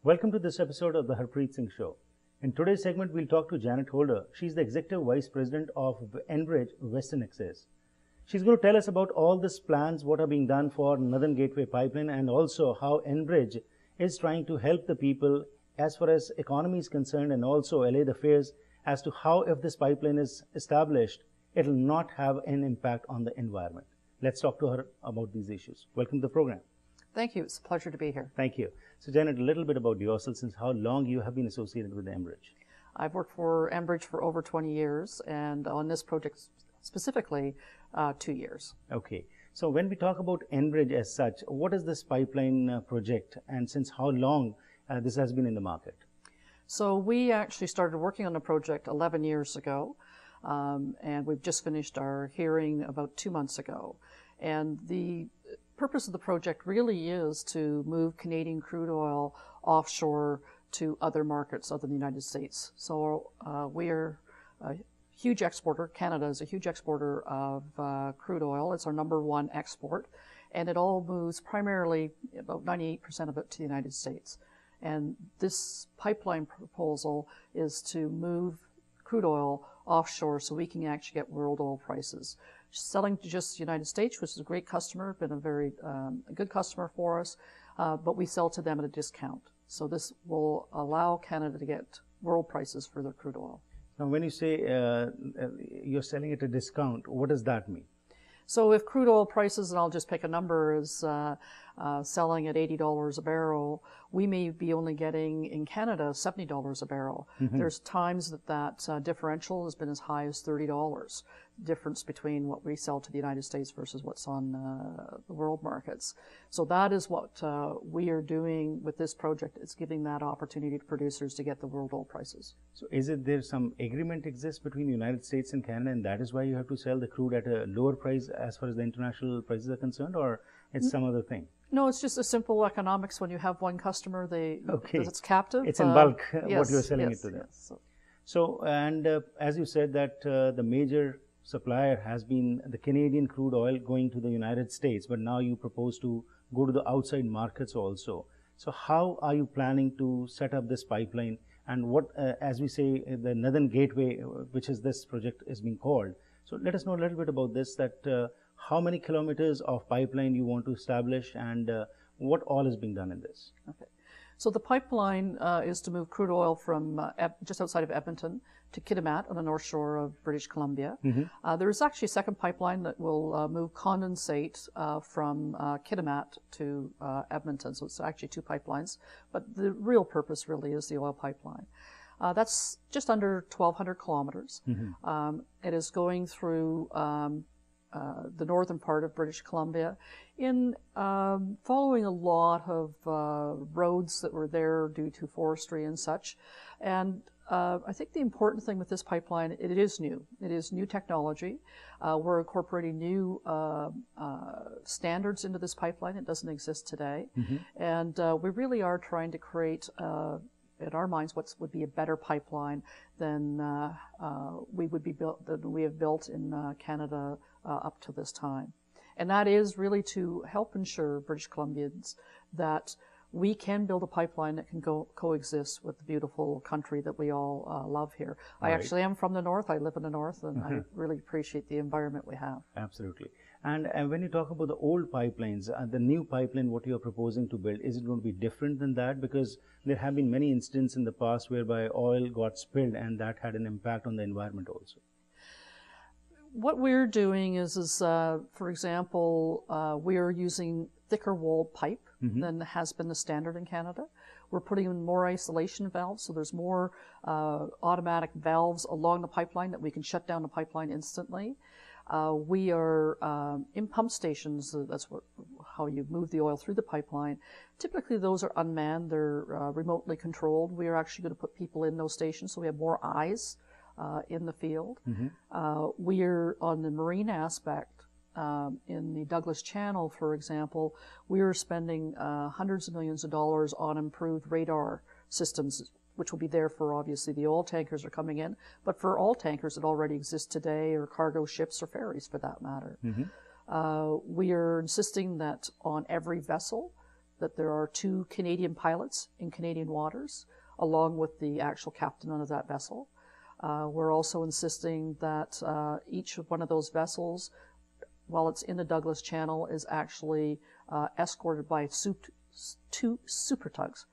Welcome to this episode of the Harpreet Singh Show. In today's segment, we'll talk to Janet Holder. She's the Executive Vice President of Enbridge Western Access. She's going to tell us about all these plans, what are being done for Northern Gateway Pipeline, and also how Enbridge is trying to help the people as far as economy is concerned, and also allay the fears as to how, if this pipeline is established, it will not have an impact on the environment. Let's talk to her about these issues. Welcome to the program. Thank you. It's a pleasure to be here. Thank you. So Janet, a little bit about yourself, since how long you have been associated with Enbridge. I've worked for Enbridge for over 20 years, and on this project specifically, 2 years. Okay. So when we talk about Enbridge as such, what is this pipeline project, and since how long this has been in the market? So we actually started working on the project 11 years ago, and we've just finished our hearing about 2 months ago. And the purpose of the project really is to move Canadian crude oil offshore to other markets other than the United States. So we are a huge exporter. Canada is a huge exporter of crude oil. It's our #1 export, and it all moves primarily, about 98% of it, to the United States. And this pipeline proposal is to move crude oil offshore so we can actually get world oil prices. Selling to just the United States, which is a great customer, been a very good customer for us, but we sell to them at a discount. So this will allow Canada to get world prices for their crude oil. Now, when you say you're selling at a discount, what does that mean? So if crude oil prices, and I'll just pick a number, is selling at $80 a barrel, we may be only getting in Canada $70 a barrel. Mm-hmm. There's times that differential has been as high as $30, difference between what we sell to the United States versus what's on the world markets. So that is what we are doing with this project. It's giving that opportunity to producers to get the world oil prices. So is it there some agreement exists between the United States and Canada, and that is why you have to sell the crude at a lower price as far as the international prices are concerned, or it's some other thing? No, it's just a simple economics. When you have one customer, it's captive. It's in bulk yes, what you're selling yes, it to them. Yes. So and as you said that the major supplier has been the Canadian crude oil going to the United States, but now you propose to go to the outside markets also. So how are you planning to set up this pipeline, and what, as we say, the Northern Gateway, which is this project is being called. So let us know a little bit about this, that how many kilometers of pipeline you want to establish, and what all is being done in this. Okay. So the pipeline is to move crude oil from just outside of Edmonton to Kitimat on the north shore of British Columbia. Mm-hmm. There is actually a second pipeline that will move condensate from Kitimat to Edmonton. So it's actually 2 pipelines, but the real purpose really is the oil pipeline. That's just under 1,200 kilometers. Mm-hmm. It is going through the northern part of British Columbia, in following a lot of roads that were there due to forestry and such. And I think the important thing with this pipeline, it is new. It is new technology. We're incorporating new standards into this pipeline. It doesn't exist today. Mm-hmm. And we really are trying to create, in our minds, what would be a better pipeline than we have built in Canada up to this time. And that is really to help ensure British Columbians that we can build a pipeline that can coexist with the beautiful country that we all love here. Right. I actually am from the north. I live in the north, and I really appreciate the environment we have. Absolutely. And when you talk about the old pipelines, the new pipeline, what you are proposing to build, is it going to be different than that? Because there have been many instances in the past whereby oil got spilled, and that had an impact on the environment also. What we're doing is for example, we are using thicker walled pipe than has been the standard in Canada. We're putting in more isolation valves, so there's more automatic valves along the pipeline that we can shut down the pipeline instantly. We are in pump stations. That's how you move the oil through the pipeline. Typically, those are unmanned. They're remotely controlled. We are actually going to put people in those stations, so we have more eyes in the field. We are, on the marine aspect, in the Douglas Channel, for example, we are spending hundreds of millions of dollars on improved radar systems, which will be there for, obviously, the oil tankers are coming in, but for all tankers that already exist today, or cargo ships or ferries for that matter. We are insisting that on every vessel that there are 2 Canadian pilots in Canadian waters, along with the actual captain of that vessel. We're also insisting that each one of those vessels, while it's in the Douglas Channel, is actually escorted by 2 super tugs,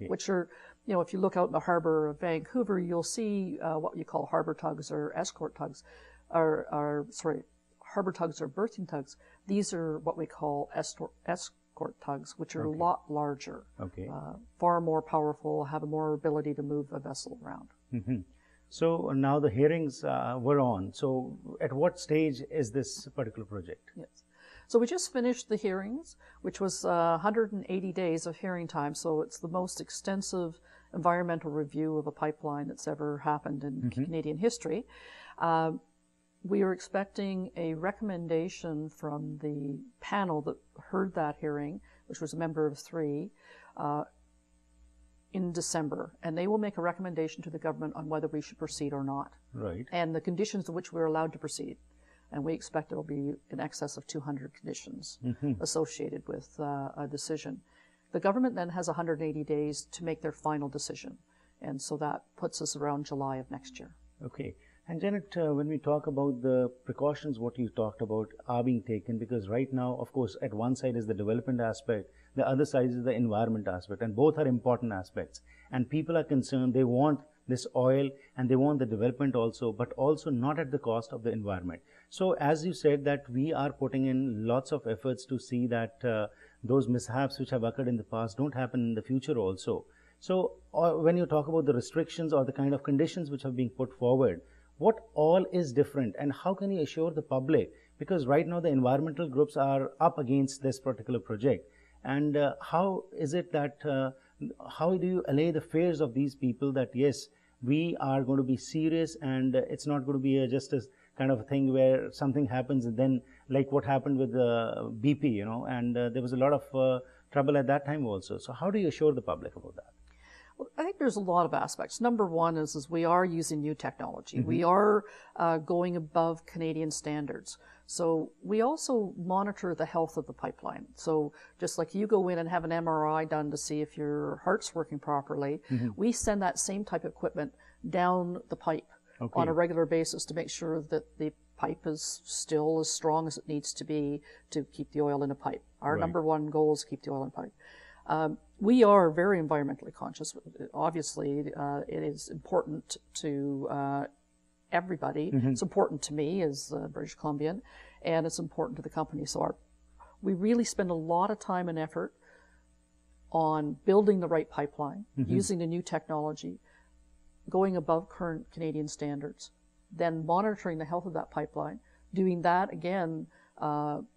which are, if you look out in the harbor of Vancouver, you'll see what you call harbor tugs or escort tugs, harbor tugs or berthing tugs. These are what we call escort tugs, which are a lot larger, far more powerful, have a more ability to move a vessel around. So now the hearings were on. So at what stage is this particular project? Yes. So we just finished the hearings, which was 180 days of hearing time. So it's the most extensive environmental review of a pipeline that's ever happened in Canadian history. We are expecting a recommendation from the panel that heard that hearing, which was a member of 3, in December, and they will make a recommendation to the government on whether we should proceed or not, and the conditions to which we're allowed to proceed. And we expect it will be in excess of 200 conditions associated with a decision. The government then has 180 days to make their final decision, and so that puts us around July of next year. Okay. And Janet, when we talk about the precautions, what you talked about are being taken, because right now, of course, at one side is the development aspect, the other side is the environment aspect, and both are important aspects. And people are concerned, they want this oil and they want the development also, but also not at the cost of the environment. So as you said, that we are putting in lots of efforts to see that those mishaps which have occurred in the past don't happen in the future also. So when you talk about the restrictions or the kind of conditions which have been put forward, what all is different, and how can you assure the public? Because right now the environmental groups are up against this particular project, and how is it that, how do you allay the fears of these people that yes, we are going to be serious, and it's not going to be just a kind of a thing where something happens and then, like what happened with BP, and there was a lot of trouble at that time also. So how do you assure the public about that? Well, I think there's a lot of aspects. Number one is we are using new technology. We are going above Canadian standards. So we also monitor the health of the pipeline. So just like you go in and have an MRI done to see if your heart's working properly, we send that same type of equipment down the pipe on a regular basis to make sure that the pipe is still as strong as it needs to be to keep the oil in a pipe. Our number one goal is to keep the oil in a pipe. We are very environmentally conscious. Obviously, it is important to everybody. It's important to me as a British Columbian, and it's important to the company. So we really spend a lot of time and effort on building the right pipeline, using the new technology, going above current Canadian standards, then monitoring the health of that pipeline, doing that again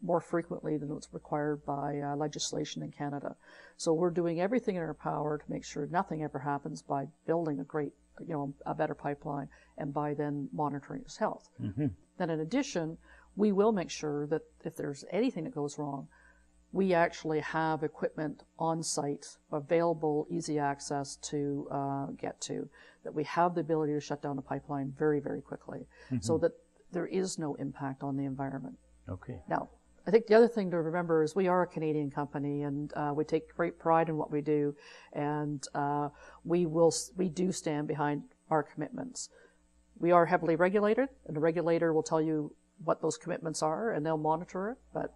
more frequently than what's required by legislation in Canada. So we're doing everything in our power to make sure nothing ever happens by building a great, a better pipeline, and by then monitoring its health. Then in addition, we will make sure that if there's anything that goes wrong, we actually have equipment on site, available, easy access to get to, that we have the ability to shut down the pipeline very, very quickly, so that there is no impact on the environment. Okay. Now, I think the other thing to remember is we are a Canadian company, and we take great pride in what we do, and we do stand behind our commitments. We are heavily regulated, and the regulator will tell you what those commitments are, and they'll monitor it, but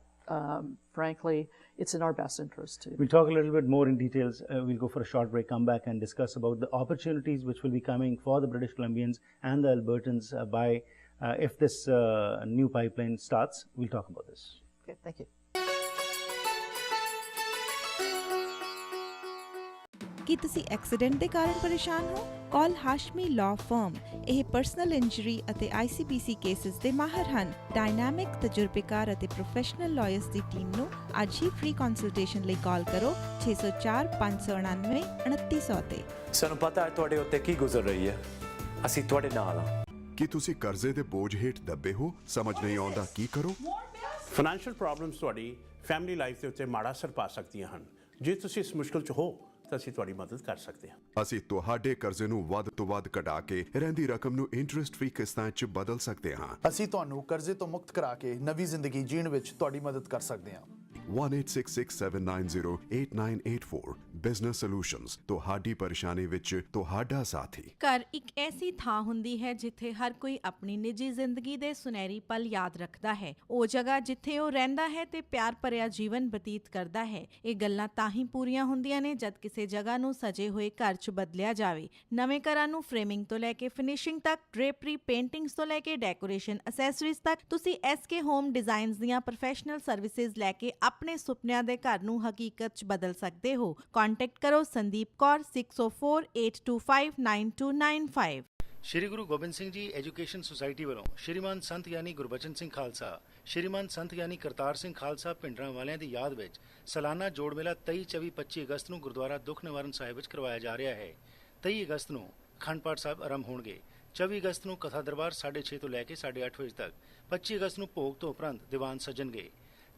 frankly, it's in our best interest to. We'll talk a little bit more in details. We'll go for a short break, come back and discuss about the opportunities which will be coming for the British Columbians and the Albertans by if this new pipeline starts. We'll talk about this. Okay, thank you. ਕੀ ਤੁਸੀਂ accident ਦੇ ਕਾਰਨ ਪਰੇਸ਼ਾਨ ਹੋ? ਕਾਲ Hashmi law firm. ਇਹ personal injury ਅਤੇ ICPC cases ਦੇ ਮਾਹਰ ਹਨ। ਡਾਇਨਾਮਿਕ, ਤਜਰਬੇਕਾਰ ਅਤੇ ਪ੍ਰੋਫੈਸ਼ਨਲ ਲਾਇਰਸ ਦੀ ਟੀਮ ਨੂੰ ਅੱਜ ਹੀ ਫ੍ਰੀ ਕੰਸਲਟੇਸ਼ਨ ਲਈ ਕਾਲ ਕਰੋ 604 599 2900 ਤੇ। ਸਾਨੂੰ ਪਤਾ ਹੈ ਤੁਹਾਡੇ ਉੱਤੇ ਕੀ ਗੁਜ਼ਰ ਰਹੀ ਹੈ। ਅਸੀਂ ਤੁਹਾਡੇ ਨਾਲ ਹਾਂ। ਕੀ ਤੁਸੀਂ ਕਰਜ਼ੇ ਦੇ ਬੋਝ ਹੇਠ ਦੱਬੇ ਹੋ? ਸਮਝ ਨਹੀਂ ਆਉਂਦਾ ਕੀ ਕਰੋ? ਫਾਈਨੈਂਸ਼ੀਅਲ ਪ੍ਰੋਬਲਮਸ ਤੁਹਾਡੀ ਫੈਮਿਲੀ ਲਾਈਫ ਦੇ ਉੱਤੇ ਮਾੜਾ ਅਸਰ ਪਾ ਸਕਦੀਆਂ ਹਨ। ਜੇ ਤੁਸੀਂ ਇਸ ਮੁਸ਼ਕਲ 'ਚ ਹੋ ਤਾਂ ਅਸੀਂ ਤੁਹਾਡੀ ਮਦਦ ਕਰ ਸਕਦੇ ਹਾਂ। ਅਸੀਂ ਤੁਹਾਡੇ ਕਰਜ਼ੇ ਨੂੰ ਵੱਧ ਤੋਂ ਵੱਧ ਘਟਾ ਕੇ ਰਹਿੰਦੀ ਰਕਮ ਨੂੰ ਇੰਟਰਸਟ ਫ੍ਰੀ ਕਿਸ਼ਤਾਂ 'ਚ ਬਦਲ ਸਕਦੇ ਹਾਂ। ਅਸੀਂ ਤੁਹਾਨੂੰ ਕਰਜ਼ੇ ਤੋਂ ਮੁਕਤ ਕਰਾ ਕੇ ਨਵੀਂ ਜ਼ਿੰਦਗੀ ਜੀਣ ਵਿੱਚ ਤੁਹਾਡੀ ਮਦਦ ਕਰ ਸਕਦੇ ਹਾਂ। 186679088984 ਬਿਜ਼ਨਸ ਸੋਲੂਸ਼ਨਜ਼, ਤੁਹਾਡੀ ਪਰੇਸ਼ਾਨੀ ਵਿੱਚ ਤੁਹਾਡਾ ਸਾਥੀ। ਘਰ ਇੱਕ ਐਸੀ ਥਾਂ ਹੁੰਦੀ ਹੈ ਜਿੱਥੇ ਹਰ ਕੋਈ ਆਪਣੀ ਨਿੱਜੀ ਜ਼ਿੰਦਗੀ ਦੇ ਸੁਨਹਿਰੀ ਪਲ ਯਾਦ ਰੱਖਦਾ ਹੈ। ਉਹ ਜਗ੍ਹਾ ਜਿੱਥੇ ਉਹ ਰਹਿੰਦਾ ਹੈ ਤੇ ਪਿਆਰ ਭਰਿਆ ਜੀਵਨ ਬਤੀਤ ਕਰਦਾ ਹੈ। ਇਹ ਗੱਲਾਂ ਤਾਂ ਹੀ ਪੂਰੀਆਂ ਹੁੰਦੀਆਂ ਨੇ ਜਦ ਕਿਸੇ ਜਗ੍ਹਾ ਨੂੰ ਸਜੇ ਹੋਏ ਘਰ 'ਚ ਬਦਲਿਆ ਜਾਵੇ। ਨਵੇਂ ਘਰਾਂ ਨੂੰ ਫਰੇਮਿੰਗ ਤੋਂ ਲੈ ਕੇ ਫਿਨਿਸ਼ਿੰਗ ਤੱਕ, ਡਰੇਪਰੀ, ਪੇਂਟਿੰਗਸ ਤੋਂ ਲੈ ਕੇ ਡੈਕੋਰੇਸ਼ਨ ਅਸੈਸਰੀਜ਼ ਤੱਕ, ਤੁਸੀਂ SK ਹੋਮ ਡਿਜ਼ਾਈਨਸ ਦੀਆਂ ਪ੍ਰੋਫੈਸ਼ਨਲ ਸਰਵਿਸਿਜ਼ ਲੈ ਕੇ ਆਪਣੇ ਸੁਪਨਿਆਂ ਦੇ ਘਰ ਨੂੰ ਹਕੀਕਤ 'ਚ ਬਦਲ ਸਕਦੇ ਹੋ। ਕੰਟੈਕਟ ਕਰੋ ਸੰਦੀਪ ਕੌਰ 6048259295। ਸ਼੍ਰੀ ਗੁਰੂ ਗੋਬਿੰਦ ਸਿੰਘ ਜੀ ਐਜੂਕੇਸ਼ਨ ਸੁਸਾਇਟੀ ਵੱਲੋਂ ਸ਼੍ਰੀਮਾਨ ਸੰਤ ਯਾਨੀ ਗੁਰਬਚਨ ਸਿੰਘ ਖਾਲਸਾ, ਸ਼੍ਰੀਮਾਨ ਸੰਤ ਯਾਨੀ ਕਰਤਾਰ ਸਿੰਘ ਖਾਲਸਾ ਭਿੰਡਰਾਂ ਵਾਲਿਆਂ ਦੀ ਯਾਦ ਵਿੱਚ ਸਾਲਾਨਾ ਜੋੜ ਮੇਲਾ 23, 24, 25 ਅਗਸਤ ਨੂੰ ਗੁਰਦੁਆਰਾ ਦੁੱਖ ਨਿਵਾਰਨ ਸਾਹਿਬ ਵਿੱਚ ਕਰਵਾਇਆ ਜਾ ਰਿਹਾ ਹੈ। 23 ਅਗਸਤ ਨੂੰ ਅਖੰਡ ਪਾਠ ਸਾਹਿਬ ਆਰੰਭ ਹੋਣਗੇ। 24 ਅਗਸਤ ਨੂੰ ਕਥਾ ਦਰਬਾਰ 6:30 ਤੋਂ ਲੈ ਕੇ 8:30 ਵਜੇ ਤੱਕ। 25 ਅਗਸਤ ਨੂੰ ਭੋਗ ਤੋਂ ਉਪਰੰਤ ਦੀਵਾਨ ਸਜਣਗੇ।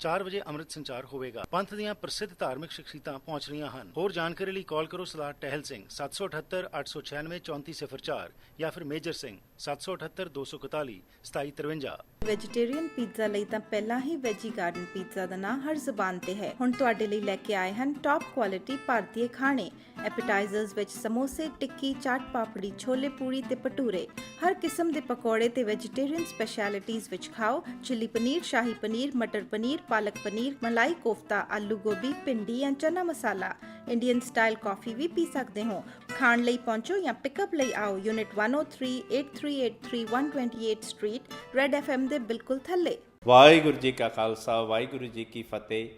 4 ਵਜੇ ਅੰਮ੍ਰਿਤ ਸੰਚਾਰ ਹੋਵੇਗਾ। ਪੰਥ ਦੀਆਂ ਪ੍ਰਸਿੱਧ ਧਾਰਮਿਕ ਸ਼ਖਸੀਅਤਾਂ ਪਹੁੰਚ ਰਹੀਆਂ ਹਨ। ਹੋਰ ਜਾਣਕਾਰੀ ਲਈ ਕਾਲ ਕਰੋ ਸਰਦਾਰ ਟਹਿਲ ਸਿੰਘ 778 896 3404 ਜਾਂ ਫਿਰ ਮੇਜਰ ਸਿੰਘ 778 241 2753। ਵੈਜੀਟੇਰੀਅਨ ਪੀਜ਼ਾ ਲਈ ਤਾਂ ਪਹਿਲਾਂ ਹੀ ਵੈਜੀ ਗਾਰਡਨ ਪੀਜ਼ਾ ਦਾ ਨਾਂ ਹਰ ਜ਼ੁਬਾਨ ਤੇ ਹੈ। ਹੁਣ ਤੁਹਾਡੇ ਲਈ ਲੈ ਕੇ ਆਏ ਹਨ ਟੌਪ ਕੁਆਲਿਟੀ ਭਾਰਤੀ ਖਾਣੇ। ਐਪੀਟਾਈਜ਼ਰਸ ਵਿੱਚ ਸਮੋਸੇ, ਟਿੱਕੀ, ਚਾਟ ਪਾਪੜੀ, ਛੋਲੇ ਪੂਰੀ ਤੇ ਭਟੂਰੇ। ਹਰ ਕਿਸਮ ਦੇ ਪਕੌੜੇ ਤੇ ਵੈਜੀਟੇਰੀਅਨ ਸਪੈਸ਼ਲਿਟੀਜ਼ ਵਿੱਚ ਖਾਓ। ਚਿੱਲੀ ਪਨੀਰ, ਸ਼ਾਹੀ ਪਨੀਰ, ਮਟਰ ਪਨੀਰ, ਪਾਲਕ ਪਨੀਰ, ਮਲਾਈ ਕੋਫਤਾ, ਆਲੂ ਗੋਭੀ, ਭਿੰਡੀ ਜਾਂ ਚਨਾ ਮਸਾਲਾ। ਇੰਡੀਅਨ ਸਟਾਈਲ ਕਾਫੀ ਵੀ ਪੀ ਸਕਦੇ ਹੋ। ਖਾਣ ਲਈ ਪਹੁੰਚੋ ਜਾਂ ਪਿਕਅਪ ਲਈ ਆਓ। ਯੂਨਿਟ 103 8383 128 ਸਟਰੀਟ, ਰੈਡ FM ਦੇ ਬਿਲਕੁਲ ਥੱਲੇ। ਵਾਹਿਗੁਰੂ ਜੀ ਕਾ ਖਾਲਸਾ, ਵਾਹਿਗੁਰੂ ਜੀ ਕੀ ਫਤਿਹ।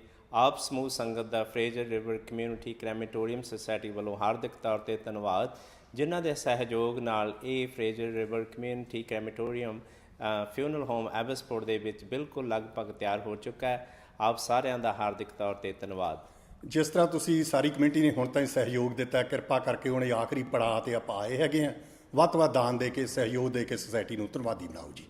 ਆਪ ਸਮੂਹ ਸੰਗਤ ਦਾ ਫਰੇਜ਼ਰ ਰਿਵਰ ਕਮਿਊਨਿਟੀ ਕ੍ਰੈਮੇਟੋਰੀਅਮ ਸੁਸਾਇਟੀ ਵੱਲੋਂ ਹਾਰਦਿਕ ਤੌਰ 'ਤੇ ਧੰਨਵਾਦ, ਜਿਨ੍ਹਾਂ ਦੇ ਸਹਿਯੋਗ ਨਾਲ ਇਹ Fraser River Community Crematorium Funeral Home Abbotsford ਦੇ ਵਿੱਚ ਬਿਲਕੁਲ ਲਗਭਗ ਤਿਆਰ ਹੋ ਚੁੱਕਾ ਹੈ। ਆਪ ਸਾਰਿਆਂ ਦਾ ਹਾਰਦਿਕ ਤੌਰ 'ਤੇ ਧੰਨਵਾਦ। ਜਿਸ ਤਰ੍ਹਾਂ ਤੁਸੀਂ ਸਾਰੀ ਕਮੇਟੀ ਨੇ ਹੁਣ ਤਾਈਂ ਸਹਿਯੋਗ ਦਿੱਤਾ, ਕਿਰਪਾ ਕਰਕੇ ਹੁਣ ਇਹ ਆਖਰੀ ਪੜਾਅ 'ਤੇ ਆਪਾਂ ਆਏ ਹੈਗੇ ਹਾਂ। ਵੱਧ ਤੋਂ ਵੱਧ ਦਾਨ ਦੇ ਕੇ, ਸਹਿਯੋਗ ਦੇ ਕੇ ਸੁਸਾਇਟੀ ਨੂੰ ਧੰਨਵਾਦੀ ਬਣਾਓ ਜੀ।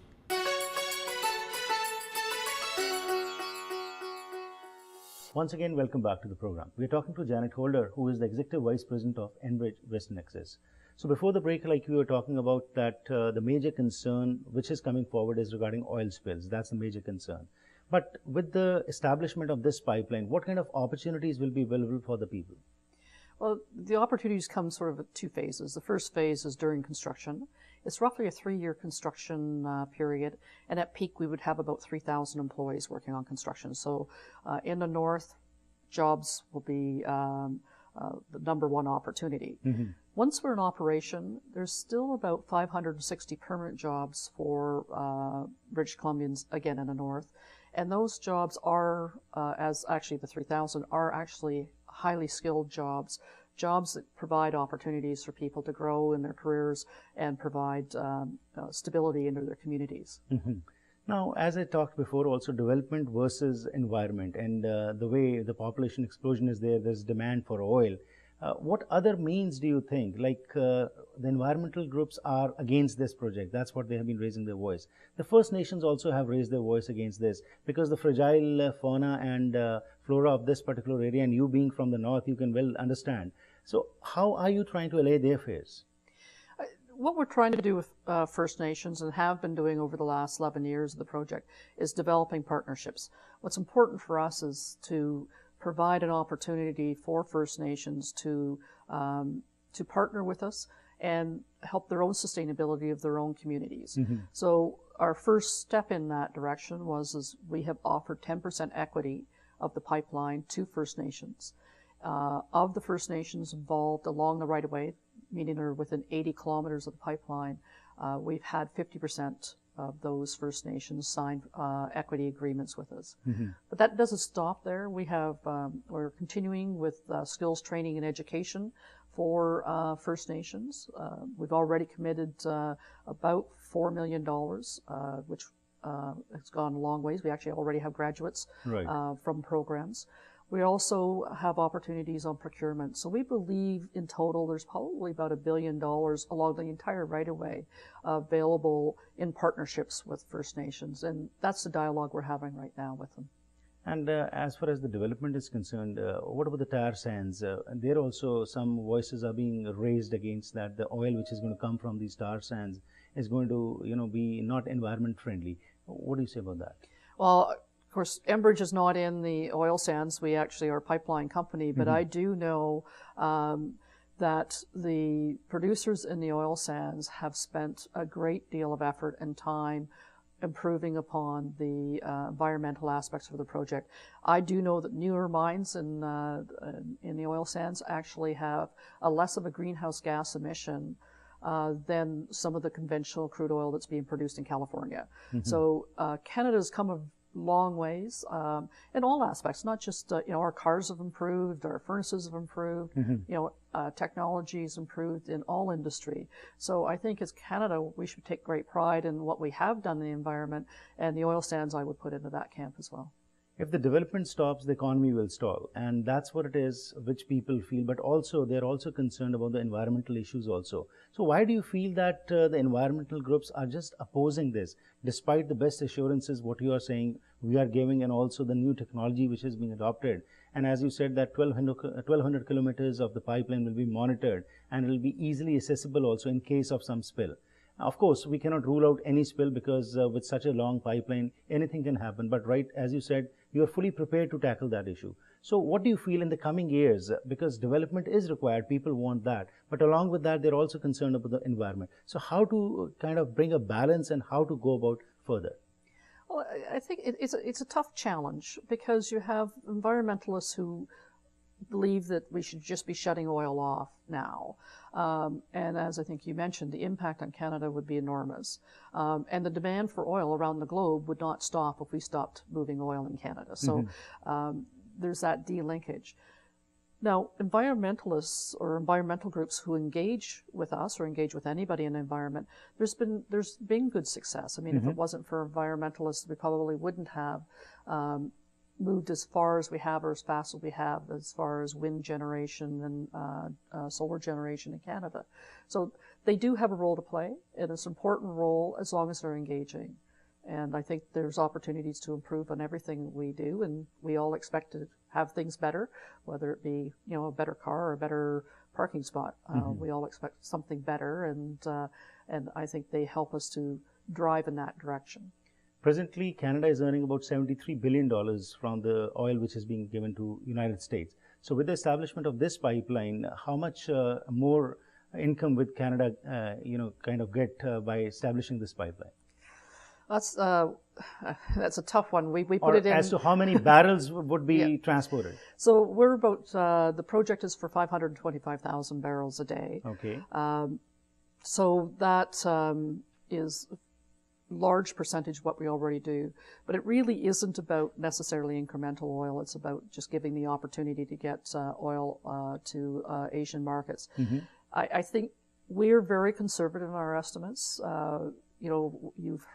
Once again, welcome back to the program. We are talking to Janet Holder, who is the Executive Vice President of Enbridge Western Access. So before the break, like we were talking about that the major concern which is coming forward is regarding oil spills. That's the major concern. But with the establishment of this pipeline, what kind of opportunities will be available for the people? Well, the opportunities come sort of at two phases. The first phase is during construction. It's roughly a 3-year construction period, and at peak we would have about 3,000 employees working on construction. So in the north, jobs will be the number one opportunity. Mm-hmm. Once we're in operation, there's still about 560 permanent jobs for British Columbians, again in the north. And those jobs are, as actually the 3,000, are actually highly skilled jobs that provide opportunities for people to grow in their careers and provide stability into their communities. Mm-hmm. Now, as I talked before, also development versus environment, and the way the population explosion is there, there's demand for oil. What other means do you think, like the environmental groups are against this project? That's what they have been raising their voice. The First Nations also have raised their voice against this because the fragile fauna and flora of this particular area, and you being from the north, you can well understand. So how are you trying to allay their fears? What we're trying to do with First Nations, and have been doing over the last 11 years of the project, is developing partnerships. What's important for us is to provide an opportunity for First Nations to partner with us and help their own sustainability of their own communities. Mm-hmm. So our first step in that direction is we have offered 10% equity of the pipeline to First Nations. Of the First Nations involved along the right-of-way, meaning they're within 80 kilometers of the pipeline, we've had 50% of those First Nations sign equity agreements with us. Mm-hmm. But that doesn't stop there. We're continuing with skills training and education for First Nations. We've already committed about $4 million, which has gone a long ways. We actually already have graduates from programs. We also have opportunities on procurement. So we believe in total there's probably about $1 billion along the entire right-of-way available in partnerships with First Nations. And that's the dialogue we're having right now with them. And as far as the development is concerned, what about the tar sands? There also some voices are being raised against that. The oil which is going to come from these tar sands is going to, be not environment friendly. What do you say about that? Well, of course, Enbridge is not in the oil sands. We actually are a pipeline company, but I do know that the producers in the oil sands have spent a great deal of effort and time improving upon the environmental aspects of the project. I do know that newer mines in the oil sands actually have a less of a greenhouse gas emission than some of the conventional crude oil that's being produced in California. So Canada's come a long ways in all aspects, not just our cars have improved, our furnaces have improved, technology has improved in all industry. So I think as Canada, we should take great pride in what we have done in the environment, and the oil sands I would put into that camp as well. If the development stops, the economy will stall, and that's what it is which people feel, but also they're also concerned about the environmental issues also. So why do you feel that the environmental groups are just opposing this, despite the best assurances what you are saying we are giving, and also the new technology which is being adopted? And as you said, that 1200 kilometers of the pipeline will be monitored, and it will be easily accessible also in case of some spill. Of course, we cannot rule out any spill because with such a long pipeline, anything can happen. But right, as you said, you are fully prepared to tackle that issue. So what do you feel in the coming years? Because development is required, people want that. But along with that, they're also concerned about the environment. So how to kind of bring a balance and how to go about further? Well, I think it's a tough challenge because you have environmentalists who believe that we should just be shutting oil off now. And as I think you mentioned, the impact on Canada would be enormous. And the demand for oil around the globe would not stop if we stopped moving oil in Canada. So there's that delinkage. Now, environmentalists or environmental groups who engage with us or engage with anybody in the environment, there's been good success. I mean, if it wasn't for environmentalists, we probably wouldn't have moved as far as we have or as fast as we have as far as wind generation and solar generation in Canada. So they do have a role to play, and it's an important role as long as they're engaging. And I think there's opportunities to improve on everything we do, and we all expect to have things better, whether it be a better car or a better parking spot. We all expect something better, and I think they help us to drive in that direction. Presently, Canada is earning about $73 billion from the oil which is being given to United States. So with the establishment of this pipeline, how much more income would Canada, kind of get by establishing this pipeline? That's a tough one. We put Or it in as to how many barrels would be transported? So we're about the project is for 525,000 barrels a day. Okay. So that is large percentage what we already do, but it really isn't about necessarily incremental oil. It's about just giving the opportunity to get oil to Asian markets. I think we're very conservative in our estimates. You've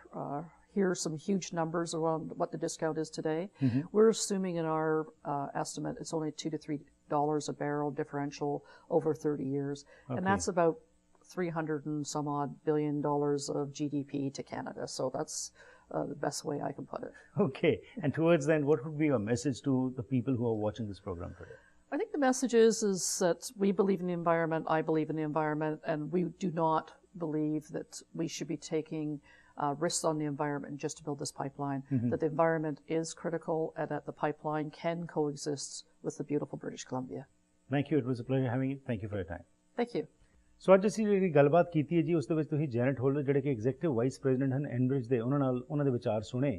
hear some huge numbers around what the discount is today. We're assuming in our estimate it's only $2 to $3 a barrel differential over 30 years, and that's about $300 and some odd billion of GDP to Canada. So that's the best way I can put it. Okay. And towards then, what would be your message to the people who are watching this program today? I think the message is that we believe in the environment, I believe in the environment, and we do not believe that we should be taking risks on the environment just to build this pipeline, that the environment is critical and that the pipeline can coexist with the beautiful British Columbia. Thank you. It was a pleasure having you. Thank you for your time. Thank you. ਸੋ ਅੱਜ ਅਸੀਂ ਜਿਹੜੀ ਗੱਲਬਾਤ ਕੀਤੀ ਹੈ ਜੀ ਉਸ ਦੇ ਵਿੱਚ ਤੁਸੀਂ ਜੈਨੇਟ ਹੋਲਡਰ ਜਿਹੜੇ ਕਿ ਐਗਜ਼ੀਕਟਿਵ ਵਾਈਸ ਪ੍ਰੈਜ਼ੀਡੈਂਟ ਹਨ ਐਨਬ੍ਰਿਜ ਦੇ, ਉਹਨਾਂ ਦੇ ਵਿਚਾਰ ਸੁਣੇ।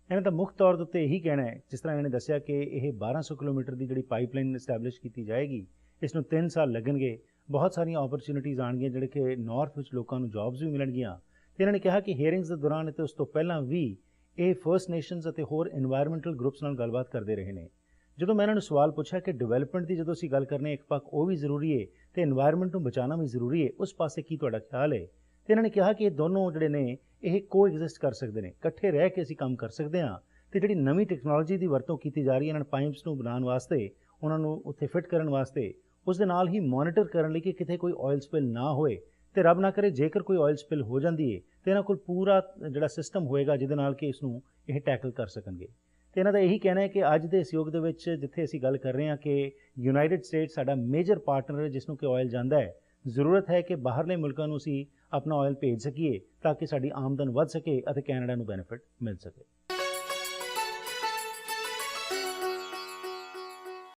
ਇਹਨਾਂ ਦਾ ਮੁੱਖ ਤੌਰ ਦੇ ਉੱਤੇ ਇਹੀ ਕਹਿਣਾ ਹੈ, ਜਿਸ ਤਰ੍ਹਾਂ ਇਹਨਾਂ ਨੇ ਦੱਸਿਆ ਕਿ ਇਹ 1200 ਕਿਲੋਮੀਟਰ ਦੀ ਜਿਹੜੀ ਪਾਈਪਲਾਈਨ ਐਸਟੈਬਲਿਸ਼ ਕੀਤੀ ਜਾਏਗੀ, ਇਸ ਨੂੰ 3 ਸਾਲ ਲੱਗਣਗੇ। ਬਹੁਤ ਸਾਰੀਆਂ ਓਪਰਚੁਨਿਟੀਜ਼ ਆਉਣਗੀਆਂ ਜਿਹੜੇ ਕਿ ਨਾਰਥ ਵਿੱਚ ਲੋਕਾਂ ਨੂੰ ਜੌਬਸ ਵੀ ਮਿਲਣਗੀਆਂ। ਤੇ ਇਹਨਾਂ ਨੇ ਕਿਹਾ ਕਿ ਹੀਅਰਿੰਗਸ ਦੇ ਦੌਰਾਨ ਅਤੇ ਉਸ ਤੋਂ ਪਹਿਲਾਂ ਵੀ ਇਹ ਫਰਸਟ ਨੇਸ਼ਨਸ ਅਤੇ ਹੋਰ ਇਨਵਾਇਰਮੈਂਟਲ ਗਰੁੱਪਸ ਨਾਲ ਗੱਲਬਾਤ ਕਰਦੇ ਰਹੇ ਨੇ। ਜਦੋਂ ਮੈਂ ਇਹਨਾਂ ਨੂੰ ਸਵਾਲ ਪੁੱਛਿਆ ਕਿ ਡਿਵੈਲਪਮੈਂਟ ਦੀ ਜਦੋਂ ਅਸੀਂ ਗੱਲ ਕਰਨੇ ਇੱਕ ਪੱਖ ਉਹ ਵੀ ਜ਼ਰੂਰੀ ਹੈ ਤੇ ਇਨਵਾਇਰਮੈਂਟ ਨੂੰ ਬਚਾਉਣਾ ਵੀ ਜ਼ਰੂਰੀ ਹੈ, ਉਸ ਪਾਸੇ ਕੀ ਤੁਹਾਡਾ ਖਿਆਲ ਹੈ? ਤੇ ਇਹਨਾਂ ਨੇ ਕਿਹਾ ਕਿ ਇਹ ਦੋਨੋਂ ਜਿਹੜੇ ਨੇ ਇਹ ਕੋਐਗਜ਼ਿਸਟ ਕਰ ਸਕਦੇ ਨੇ, ਇਕੱਠੇ ਰਹਿ ਕੇ ਅਸੀਂ ਕੰਮ ਕਰ ਸਕਦੇ ਹਾਂ। ਤੇ ਜਿਹੜੀ ਨਵੀਂ ਟੈਕਨੋਲੋਜੀ ਦੀ ਵਰਤੋਂ ਕੀਤੀ ਜਾ ਰਹੀ ਹੈ ਇਹਨਾਂ ਪਾਈਪਸ ਨੂੰ ਬਣਾਉਣ ਵਾਸਤੇ, ਉਹਨਾਂ ਨੂੰ ਉੱਥੇ ਫਿੱਟ ਕਰਨ ਵਾਸਤੇ, ਉਸ ਦੇ ਨਾਲ ਹੀ ਮੋਨੀਟਰ ਕਰਨ ਲਈ ਕਿ ਕਿਤੇ ਕੋਈ ਆਇਲ ਸਪਿਲ ਨਾ ਹੋਏ, ਤੇ ਰੱਬ ਨਾ ਕਰੇ ਜੇਕਰ ਕੋਈ ਆਇਲ ਸਪਿਲ ਹੋ ਜਾਂਦੀ ਹੈ ਤੇ ਇਹਨਾਂ ਕੋਲ ਪੂਰਾ ਜਿਹੜਾ ਸਿਸਟਮ ਹੋਏਗਾ ਜਿਹਦੇ ਨਾਲ ਕਿ ਇਸ ਨੂੰ ਇਹ ਟੈਕਲ ਕਰ ਸਕਣਗੇ। ਤੇ ਇਹਨਾਂ ਦਾ ਇਹੀ ਕਹਿਣਾ ਹੈ ਕਿ ਅੱਜ ਦੇ ਇਸ ਯੁੱਗ ਦੇ ਵਿੱਚ ਜਿੱਥੇ ਅਸੀਂ ਗੱਲ ਕਰ ਰਹੇ ਹਾਂ ਕਿ ਯੂਨਾਈਟਿਡ ਸਟੇਟਸ ਸਾਡਾ ਮੇਜਰ ਪਾਰਟਨਰ ਹੈ ਜਿਸ ਨੂੰ ਕਿ ਆਇਲ ਜਾਂਦਾ ਹੈ, ਜ਼ਰੂਰਤ ਹੈ ਕਿ ਬਾਹਰਲੇ ਮੁਲਕਾਂ ਨੂੰ ਅਸੀਂ ਆਪਣਾ ਆਇਲ ਭੇਜ ਸਕੀਏ ਤਾਂ ਕਿ ਸਾਡੀ ਆਮਦਨ ਵੱਧ ਸਕੇ ਅਤੇ ਕੈਨੇਡਾ ਨੂੰ ਬੈਨੀਫਿਟ ਮਿਲ ਸਕੇ।